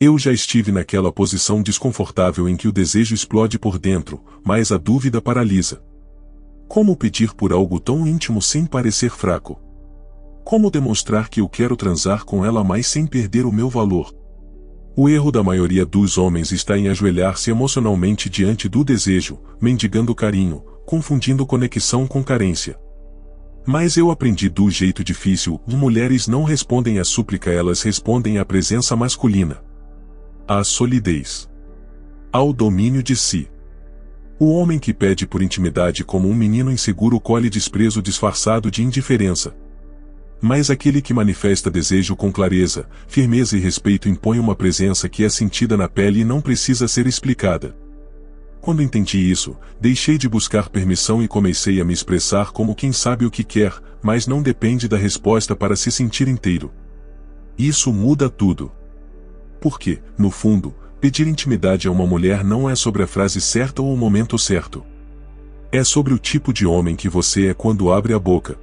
Eu já estive naquela posição desconfortável em que o desejo explode por dentro, mas a dúvida paralisa. Como pedir por algo tão íntimo sem parecer fraco? Como demonstrar que eu quero transar com ela mas sem perder o meu valor? O erro da maioria dos homens está em ajoelhar-se emocionalmente diante do desejo, mendigando carinho, confundindo conexão com carência. Mas eu aprendi do jeito difícil: mulheres não respondem à súplica, elas respondem à presença masculina. À solidez. Ao domínio de si. O homem que pede por intimidade como um menino inseguro colhe desprezo disfarçado de indiferença. Mas aquele que manifesta desejo com clareza, firmeza e respeito impõe uma presença que é sentida na pele e não precisa ser explicada. Quando entendi isso, deixei de buscar permissão e comecei a me expressar como quem sabe o que quer, mas não depende da resposta para se sentir inteiro. Isso muda tudo. Porque, no fundo, pedir intimidade a uma mulher não é sobre a frase certa ou o momento certo. É sobre o tipo de homem que você é quando abre a boca.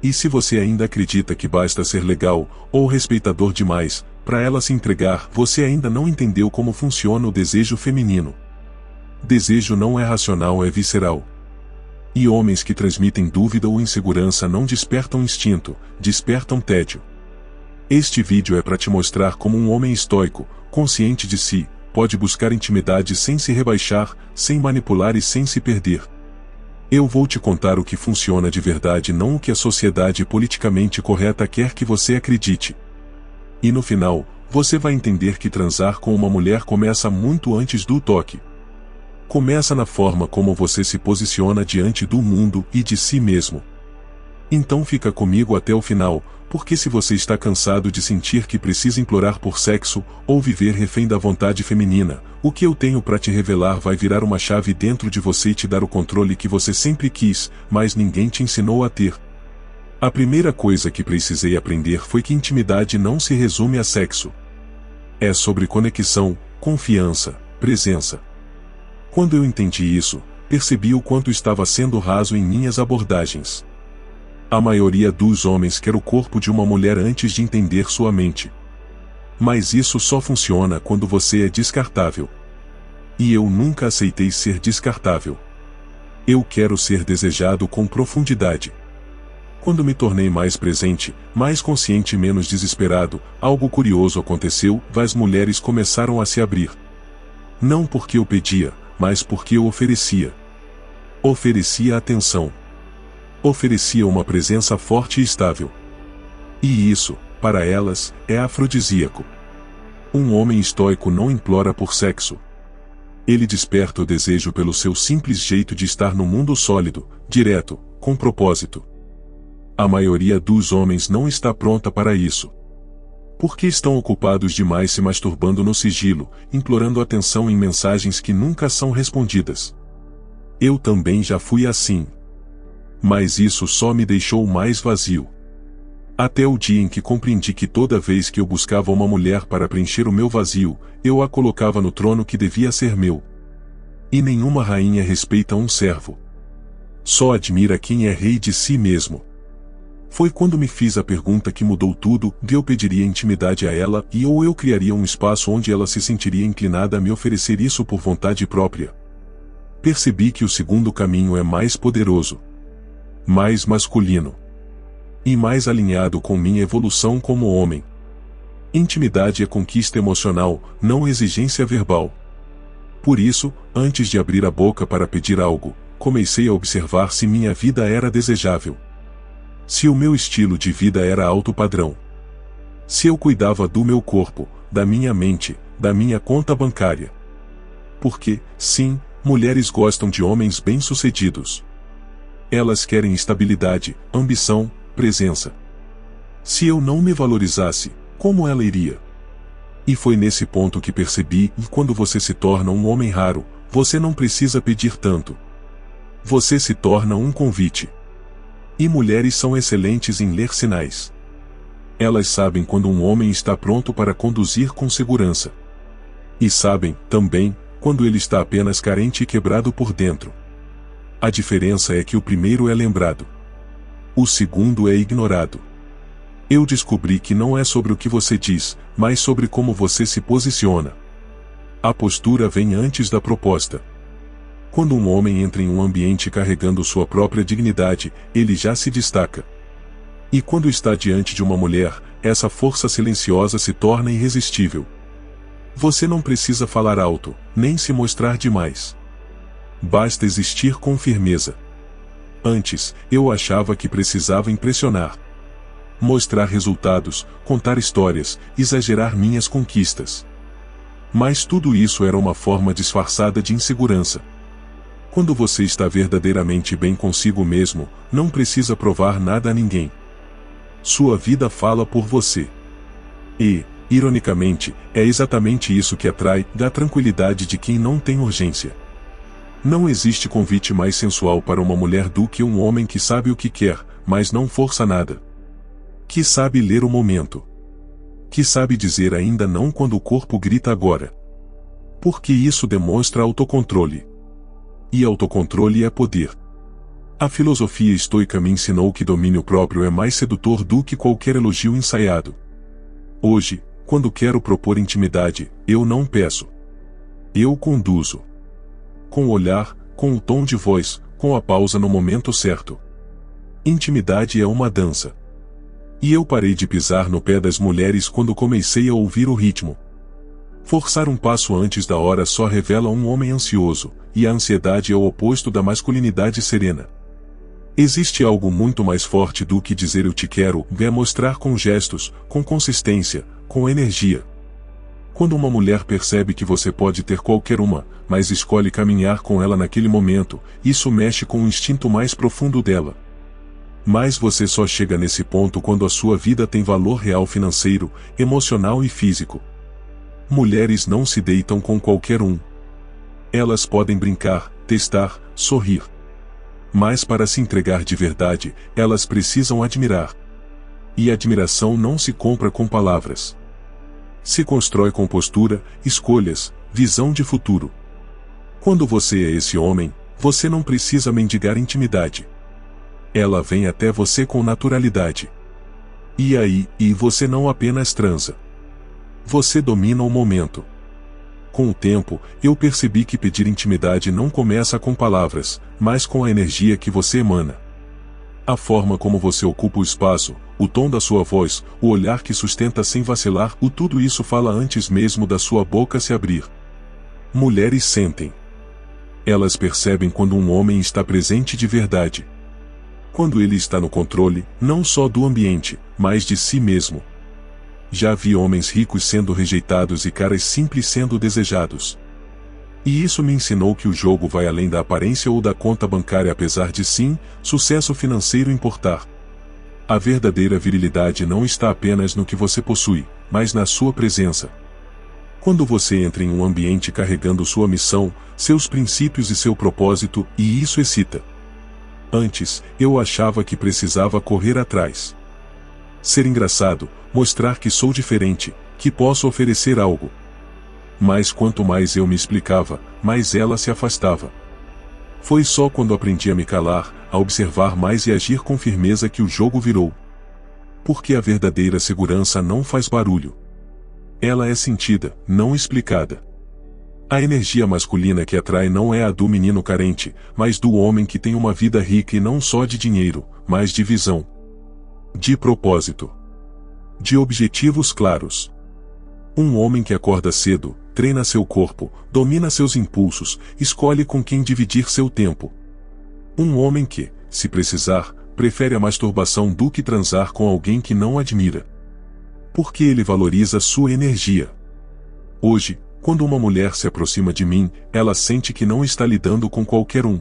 E se você ainda acredita que basta ser legal, ou respeitador demais, para ela se entregar, você ainda não entendeu como funciona o desejo feminino. Desejo não é racional, é visceral. E homens que transmitem dúvida ou insegurança não despertam instinto, despertam tédio. Este vídeo é para te mostrar como um homem estoico, consciente de si, pode buscar intimidade sem se rebaixar, sem manipular e sem se perder. Eu vou te contar o que funciona de verdade, não o que a sociedade politicamente correta quer que você acredite. E no final, você vai entender que transar com uma mulher começa muito antes do toque. Começa na forma como você se posiciona diante do mundo e de si mesmo. Então fica comigo até o final, porque se você está cansado de sentir que precisa implorar por sexo, ou viver refém da vontade feminina, o que eu tenho para te revelar vai virar uma chave dentro de você e te dar o controle que você sempre quis, mas ninguém te ensinou a ter. A primeira coisa que precisei aprender foi que intimidade não se resume a sexo. É sobre conexão, confiança, presença. Quando eu entendi isso, percebi o quanto estava sendo raso em minhas abordagens. A maioria dos homens quer o corpo de uma mulher antes de entender sua mente. Mas isso só funciona quando você é descartável. E eu nunca aceitei ser descartável. Eu quero ser desejado com profundidade. Quando me tornei mais presente, mais consciente e menos desesperado, algo curioso aconteceu: as mulheres começaram a se abrir. Não porque eu pedia, mas porque eu oferecia. Oferecia atenção. Oferecia uma presença forte e estável. E isso, para elas, é afrodisíaco. Um homem estoico não implora por sexo. Ele desperta o desejo pelo seu simples jeito de estar no mundo sólido, direto, com propósito. A maioria dos homens não está pronta para isso. Porque estão ocupados demais se masturbando no sigilo, implorando atenção em mensagens que nunca são respondidas. Eu também já fui assim. Mas isso só me deixou mais vazio. Até o dia em que compreendi que toda vez que eu buscava uma mulher para preencher o meu vazio, eu a colocava no trono que devia ser meu. E nenhuma rainha respeita um servo. Só admira quem é rei de si mesmo. Foi quando me fiz a pergunta que mudou tudo: eu pediria intimidade a ela ou eu criaria um espaço onde ela se sentiria inclinada a me oferecer isso por vontade própria. Percebi que o segundo caminho é mais poderoso, mais masculino e mais alinhado com minha evolução como homem. Intimidade é conquista emocional, não exigência verbal. Por isso, antes de abrir a boca para pedir algo, comecei a observar se minha vida era desejável. Se o meu estilo de vida era alto padrão. Se eu cuidava do meu corpo, da minha mente, da minha conta bancária. Porque, sim, mulheres gostam de homens bem-sucedidos. Elas querem estabilidade, ambição, presença. Se eu não me valorizasse, como ela iria? E foi nesse ponto que percebi: quando você se torna um homem raro, você não precisa pedir tanto. Você se torna um convite. E mulheres são excelentes em ler sinais. Elas sabem quando um homem está pronto para conduzir com segurança. E sabem, também, quando ele está apenas carente e quebrado por dentro. A diferença é que o primeiro é lembrado. O segundo é ignorado. Eu descobri que não é sobre o que você diz, mas sobre como você se posiciona. A postura vem antes da proposta. Quando um homem entra em um ambiente carregando sua própria dignidade, ele já se destaca. E quando está diante de uma mulher, essa força silenciosa se torna irresistível. Você não precisa falar alto, nem se mostrar demais. Basta existir com firmeza. Antes, eu achava que precisava impressionar. Mostrar resultados, contar histórias, exagerar minhas conquistas. Mas tudo isso era uma forma disfarçada de insegurança. Quando você está verdadeiramente bem consigo mesmo, não precisa provar nada a ninguém. Sua vida fala por você. E, ironicamente, é exatamente isso que atrai, da tranquilidade de quem não tem urgência. Não existe convite mais sensual para uma mulher do que um homem que sabe o que quer, mas não força nada. Que sabe ler o momento. Que sabe dizer ainda não quando o corpo grita agora. Porque isso demonstra autocontrole. E autocontrole é poder. A filosofia estoica me ensinou que domínio próprio é mais sedutor do que qualquer elogio ensaiado. Hoje, quando quero propor intimidade, eu não peço. Eu conduzo. Com o olhar, com o tom de voz, com a pausa no momento certo. Intimidade é uma dança. E eu parei de pisar no pé das mulheres quando comecei a ouvir o ritmo. Forçar um passo antes da hora só revela um homem ansioso, e a ansiedade é o oposto da masculinidade serena. Existe algo muito mais forte do que dizer eu te quero, é mostrar com gestos, com consistência, com energia. Quando uma mulher percebe que você pode ter qualquer uma, mas escolhe caminhar com ela naquele momento, isso mexe com o instinto mais profundo dela. Mas você só chega nesse ponto quando a sua vida tem valor real financeiro, emocional e físico. Mulheres não se deitam com qualquer um. Elas podem brincar, testar, sorrir. Mas para se entregar de verdade, elas precisam admirar. E admiração não se compra com palavras. Se constrói com postura, escolhas, visão de futuro. Quando você é esse homem, você não precisa mendigar intimidade. Ela vem até você com naturalidade. E aí, você não apenas transa. Você domina o momento. Com o tempo, eu percebi que pedir intimidade não começa com palavras, mas com a energia que você emana. A forma como você ocupa o espaço, o tom da sua voz, o olhar que sustenta sem vacilar, tudo isso fala antes mesmo da sua boca se abrir. Mulheres sentem. Elas percebem quando um homem está presente de verdade. Quando ele está no controle, não só do ambiente, mas de si mesmo. Já vi homens ricos sendo rejeitados e caras simples sendo desejados. E isso me ensinou que o jogo vai além da aparência ou da conta bancária, apesar de sim, sucesso financeiro importar. A verdadeira virilidade não está apenas no que você possui, mas na sua presença. Quando você entra em um ambiente carregando sua missão, seus princípios e seu propósito, e isso excita. Antes, eu achava que precisava correr atrás. Ser engraçado, mostrar que sou diferente, que posso oferecer algo. Mas quanto mais eu me explicava, mais ela se afastava. Foi só quando aprendi a me calar, a observar mais e agir com firmeza que o jogo virou. Porque a verdadeira segurança não faz barulho. Ela é sentida, não explicada. A energia masculina que atrai não é a do menino carente, mas do homem que tem uma vida rica e não só de dinheiro, mas de visão. De propósito. De objetivos claros. Um homem que acorda cedo, treina seu corpo, domina seus impulsos, escolhe com quem dividir seu tempo. Um homem que, se precisar, prefere a masturbação do que transar com alguém que não admira. Porque ele valoriza sua energia. Hoje, quando uma mulher se aproxima de mim, ela sente que não está lidando com qualquer um.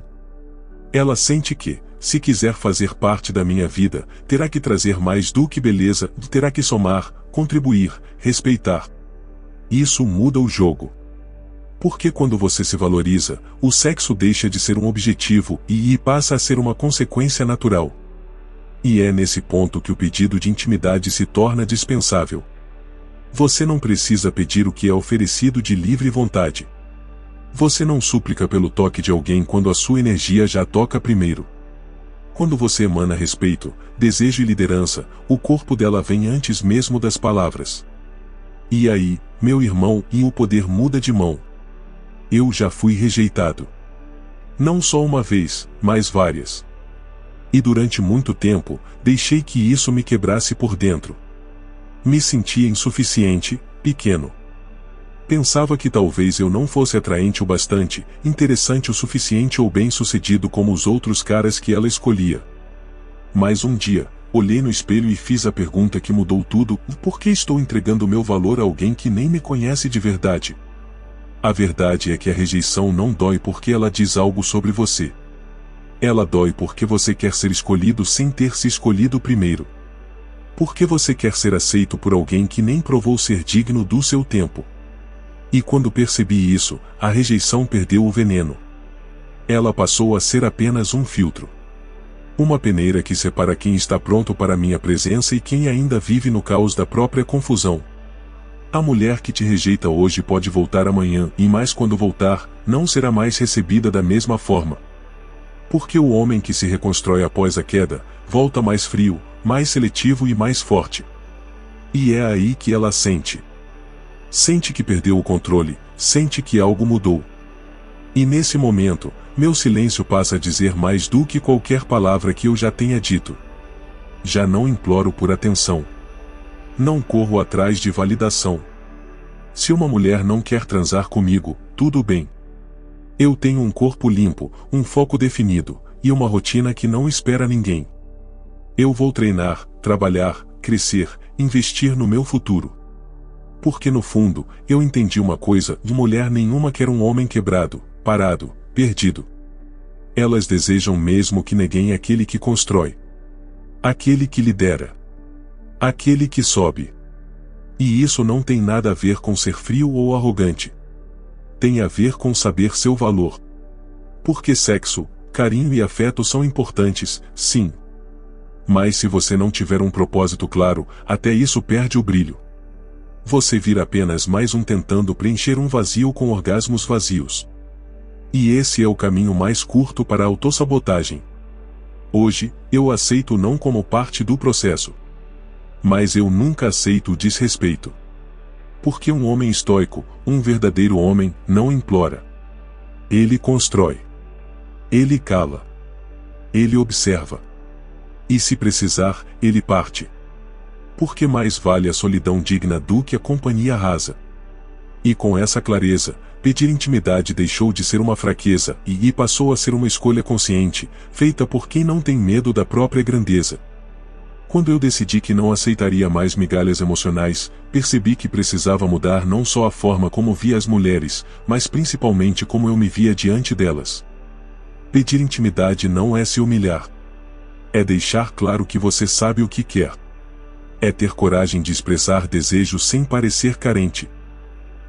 Ela sente que, se quiser fazer parte da minha vida, terá que trazer mais do que beleza, terá que somar, contribuir, respeitar. Isso muda o jogo. Porque quando você se valoriza, o sexo deixa de ser um objetivo e passa a ser uma consequência natural. E é nesse ponto que o pedido de intimidade se torna dispensável. Você não precisa pedir o que é oferecido de livre vontade. Você não súplica pelo toque de alguém quando a sua energia já toca primeiro. Quando você emana respeito, desejo e liderança, o corpo dela vem antes mesmo das palavras. E aí, meu irmão, e o poder muda de mão. Eu já fui rejeitado. Não só uma vez, mas várias. E durante muito tempo, deixei que isso me quebrasse por dentro. Me sentia insuficiente, pequeno. Pensava que talvez eu não fosse atraente o bastante, interessante o suficiente ou bem-sucedido como os outros caras que ela escolhia. Mas um dia, olhei no espelho e fiz a pergunta que mudou tudo: por que estou entregando meu valor a alguém que nem me conhece de verdade? A verdade é que a rejeição não dói porque ela diz algo sobre você. Ela dói porque você quer ser escolhido sem ter se escolhido primeiro. Porque você quer ser aceito por alguém que nem provou ser digno do seu tempo. E quando percebi isso, a rejeição perdeu o veneno. Ela passou a ser apenas um filtro. Uma peneira que separa quem está pronto para minha presença e quem ainda vive no caos da própria confusão. A mulher que te rejeita hoje pode voltar amanhã, e mais quando voltar, não será mais recebida da mesma forma. Porque o homem que se reconstrói após a queda, volta mais frio, mais seletivo e mais forte. E é aí que ela sente. Sente que perdeu o controle, sente que algo mudou. E nesse momento, meu silêncio passa a dizer mais do que qualquer palavra que eu já tenha dito. Já não imploro por atenção. Não corro atrás de validação. Se uma mulher não quer transar comigo, tudo bem. Eu tenho um corpo limpo, um foco definido, e uma rotina que não espera ninguém. Eu vou treinar, trabalhar, crescer, investir no meu futuro. Porque no fundo, eu entendi uma coisa: de mulher nenhuma quer um homem quebrado, parado, perdido. Elas desejam mesmo que neguem aquele que constrói. Aquele que lidera. Aquele que sobe. E isso não tem nada a ver com ser frio ou arrogante. Tem a ver com saber seu valor. Porque sexo, carinho e afeto são importantes, sim. Mas se você não tiver um propósito claro, até isso perde o brilho. Você vira apenas mais um tentando preencher um vazio com orgasmos vazios. E esse é o caminho mais curto para a autossabotagem. Hoje, eu aceito o não como parte do processo. Mas eu nunca aceito o desrespeito. Porque um homem estoico, um verdadeiro homem, não implora. Ele constrói. Ele cala. Ele observa. E se precisar, ele parte. Porque mais vale a solidão digna do que a companhia rasa. E com essa clareza, pedir intimidade deixou de ser uma fraqueza e passou a ser uma escolha consciente, feita por quem não tem medo da própria grandeza. Quando eu decidi que não aceitaria mais migalhas emocionais, percebi que precisava mudar não só a forma como via as mulheres, mas principalmente como eu me via diante delas. Pedir intimidade não é se humilhar. É deixar claro que você sabe o que quer. É ter coragem de expressar desejo sem parecer carente.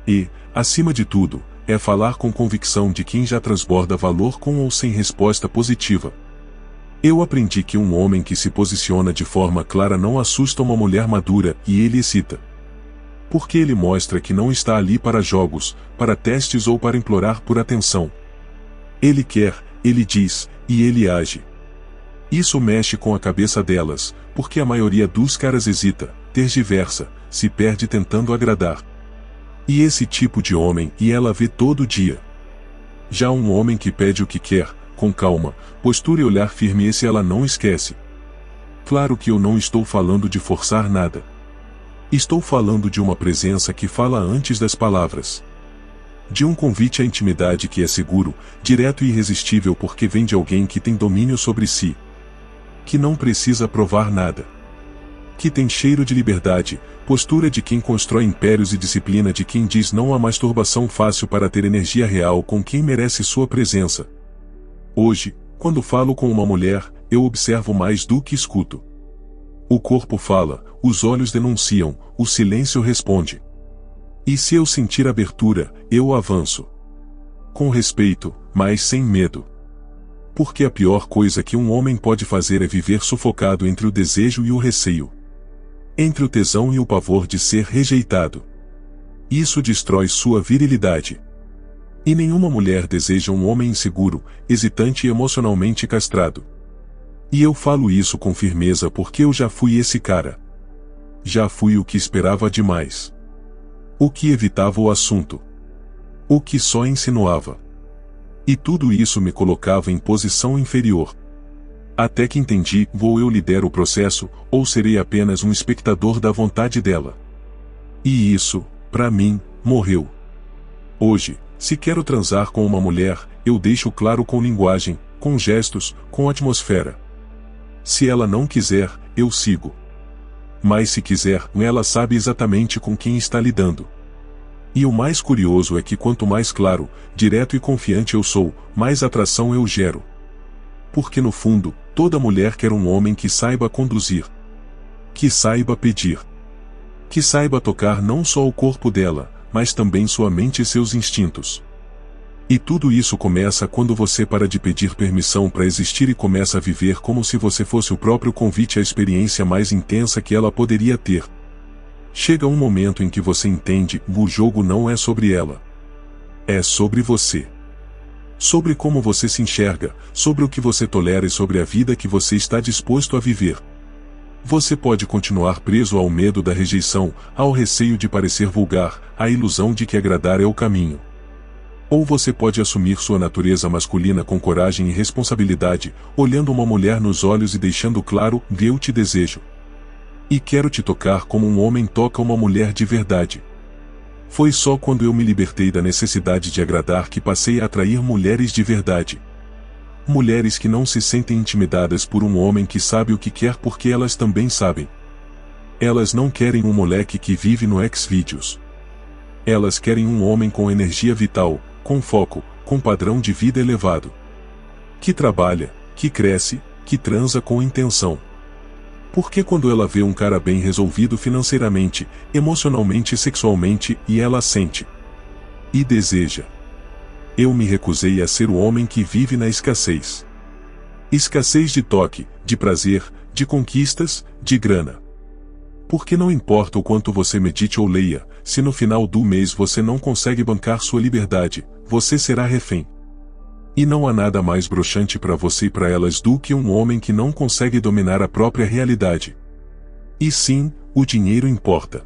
E, acima de tudo, é falar com convicção de quem já transborda valor com ou sem resposta positiva. Eu aprendi que um homem que se posiciona de forma clara não assusta uma mulher madura e ele excita. Porque ele mostra que não está ali para jogos, para testes ou para implorar por atenção. Ele quer, ele diz, e ele age. Isso mexe com a cabeça delas, porque a maioria dos caras hesita, tergiversa, se perde tentando agradar. E esse tipo de homem e ela vê todo dia. Já um homem que pede o que quer, com calma, postura e olhar firme, esse ela não esquece. Claro que eu não estou falando de forçar nada. Estou falando de uma presença que fala antes das palavras. De um convite à intimidade que é seguro, direto e irresistível porque vem de alguém que tem domínio sobre si. Que não precisa provar nada. Que tem cheiro de liberdade, postura de quem constrói impérios e disciplina de quem diz não a masturbação fácil para ter energia real com quem merece sua presença. Hoje, quando falo com uma mulher, eu observo mais do que escuto. O corpo fala, os olhos denunciam, o silêncio responde. E se eu sentir abertura, eu avanço. Com respeito, mas sem medo. Porque a pior coisa que um homem pode fazer é viver sufocado entre o desejo e o receio. Entre o tesão e o pavor de ser rejeitado. Isso destrói sua virilidade. E nenhuma mulher deseja um homem inseguro, hesitante e emocionalmente castrado. E eu falo isso com firmeza porque eu já fui esse cara. Já fui o que esperava demais. O que evitava o assunto. O que só insinuava. E tudo isso me colocava em posição inferior. Até que entendi, ou eu lidero o processo, ou serei apenas um espectador da vontade dela. E isso, pra mim, morreu. Hoje, se quero transar com uma mulher, eu deixo claro com linguagem, com gestos, com atmosfera. Se ela não quiser, eu sigo. Mas se quiser, ela sabe exatamente com quem está lidando. E o mais curioso é que quanto mais claro, direto e confiante eu sou, mais atração eu gero. Porque no fundo, toda mulher quer um homem que saiba conduzir. Que saiba pedir. Que saiba tocar não só o corpo dela, mas também sua mente e seus instintos. E tudo isso começa quando você para de pedir permissão para existir e começa a viver como se você fosse o próprio convite à experiência mais intensa que ela poderia ter. Chega um momento em que você entende, o jogo não é sobre ela. É sobre você. Sobre como você se enxerga, sobre o que você tolera e sobre a vida que você está disposto a viver. Você pode continuar preso ao medo da rejeição, ao receio de parecer vulgar, à ilusão de que agradar é o caminho. Ou você pode assumir sua natureza masculina com coragem e responsabilidade, olhando uma mulher nos olhos e deixando claro, eu te desejo. E quero te tocar como um homem toca uma mulher de verdade. Foi só quando eu me libertei da necessidade de agradar que passei a atrair mulheres de verdade. Mulheres que não se sentem intimidadas por um homem que sabe o que quer porque elas também sabem. Elas não querem um moleque que vive no Xvideos. Elas querem um homem com energia vital, com foco, com padrão de vida elevado. Que trabalha, que cresce, que transa com intenção. Porque quando ela vê um cara bem resolvido financeiramente, emocionalmente e sexualmente, e ela sente. E deseja. Eu me recusei a ser o homem que vive na escassez. Escassez de toque, de prazer, de conquistas, de grana. Porque não importa o quanto você medite ou leia, se no final do mês você não consegue bancar sua liberdade, você será refém. E não há nada mais broxante para você e para elas do que um homem que não consegue dominar a própria realidade. E sim, o dinheiro importa.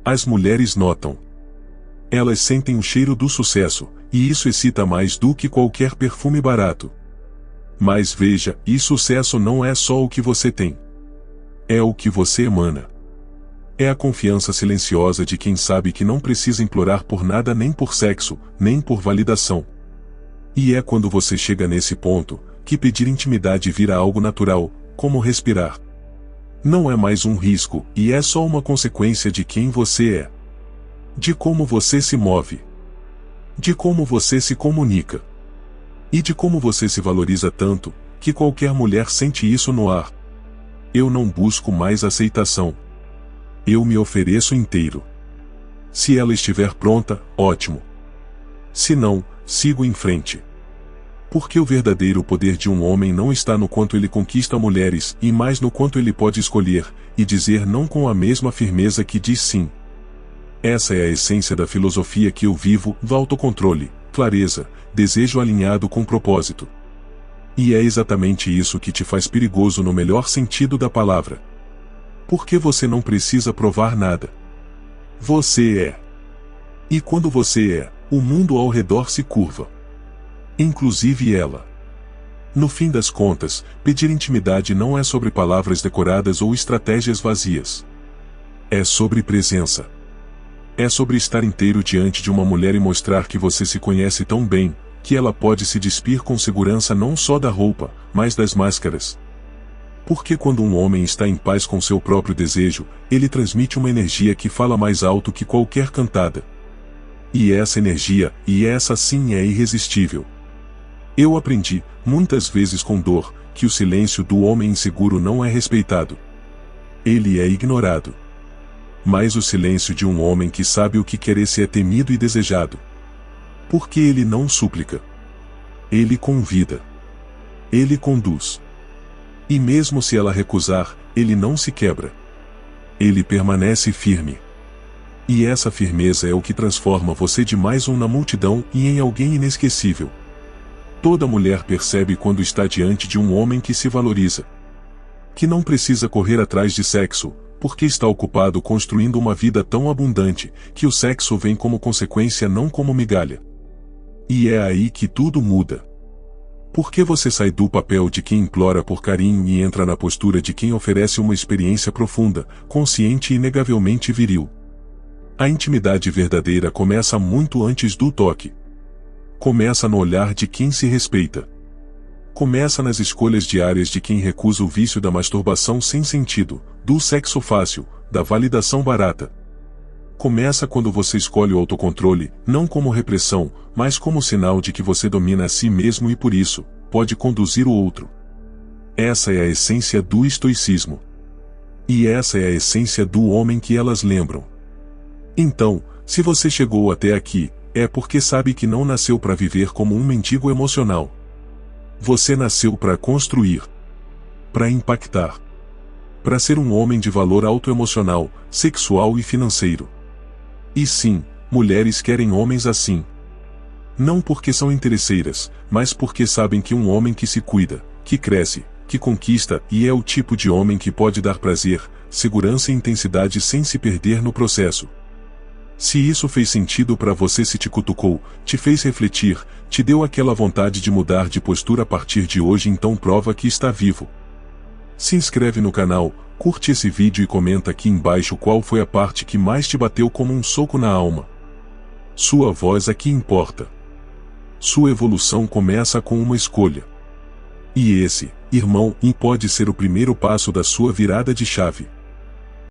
As mulheres notam. Elas sentem o cheiro do sucesso, e isso excita mais do que qualquer perfume barato. Mas veja, e sucesso não é só o que você tem. É o que você emana. É a confiança silenciosa de quem sabe que não precisa implorar por nada nem por sexo, nem por validação. E é quando você chega nesse ponto, que pedir intimidade vira algo natural, como respirar. Não é mais um risco, e é só uma consequência de quem você é. De como você se move. De como você se comunica. E de como você se valoriza tanto, que qualquer mulher sente isso no ar. Eu não busco mais aceitação. Eu me ofereço inteiro. Se ela estiver pronta, ótimo. Se não, sigo em frente. Porque o verdadeiro poder de um homem não está no quanto ele conquista mulheres, e mais no quanto ele pode escolher, e dizer não com a mesma firmeza que diz sim. Essa é a essência da filosofia que eu vivo, do autocontrole, clareza, desejo alinhado com propósito. E é exatamente isso que te faz perigoso no melhor sentido da palavra. Porque você não precisa provar nada. Você é. E quando você é, o mundo ao redor se curva. Inclusive ela. No fim das contas, pedir intimidade não é sobre palavras decoradas ou estratégias vazias. É sobre presença. É sobre estar inteiro diante de uma mulher e mostrar que você se conhece tão bem, que ela pode se despir com segurança não só da roupa, mas das máscaras. Porque quando um homem está em paz com seu próprio desejo, ele transmite uma energia que fala mais alto que qualquer cantada. E essa energia, e essa sim é irresistível. Eu aprendi, muitas vezes com dor, que o silêncio do homem inseguro não é respeitado. Ele é ignorado. Mas o silêncio de um homem que sabe o que quer é temido e desejado. Porque ele não súplica. Ele convida. Ele conduz. E mesmo se ela recusar, ele não se quebra. Ele permanece firme. E essa firmeza é o que transforma você de mais um na multidão e em alguém inesquecível. Toda mulher percebe quando está diante de um homem que se valoriza. Que não precisa correr atrás de sexo, porque está ocupado construindo uma vida tão abundante, que o sexo vem como consequência não como migalha. E é aí que tudo muda. Porque você sai do papel de quem implora por carinho e entra na postura de quem oferece uma experiência profunda, consciente e inegavelmente viril. A intimidade verdadeira começa muito antes do toque. Começa no olhar de quem se respeita. Começa nas escolhas diárias de quem recusa o vício da masturbação sem sentido, do sexo fácil, da validação barata. Começa quando você escolhe o autocontrole, não como repressão, mas como sinal de que você domina a si mesmo e por isso, pode conduzir o outro. Essa é a essência do estoicismo. E essa é a essência do homem que elas lembram. Então, se você chegou até aqui, é porque sabe que não nasceu para viver como um mendigo emocional. Você nasceu para construir. Para impactar. Para ser um homem de valor autoemocional, sexual e financeiro. E sim, mulheres querem homens assim. Não porque são interesseiras, mas porque sabem que um homem que se cuida, que cresce, que conquista e é o tipo de homem que pode dar prazer, segurança e intensidade sem se perder no processo. Se isso fez sentido para você, se te cutucou, te fez refletir, te deu aquela vontade de mudar de postura a partir de hoje, então prova que está vivo. Se inscreve no canal, curte esse vídeo e comenta aqui embaixo qual foi a parte que mais te bateu como um soco na alma. Sua voz aqui importa. Sua evolução começa com uma escolha. E esse, irmão, pode ser o primeiro passo da sua virada de chave.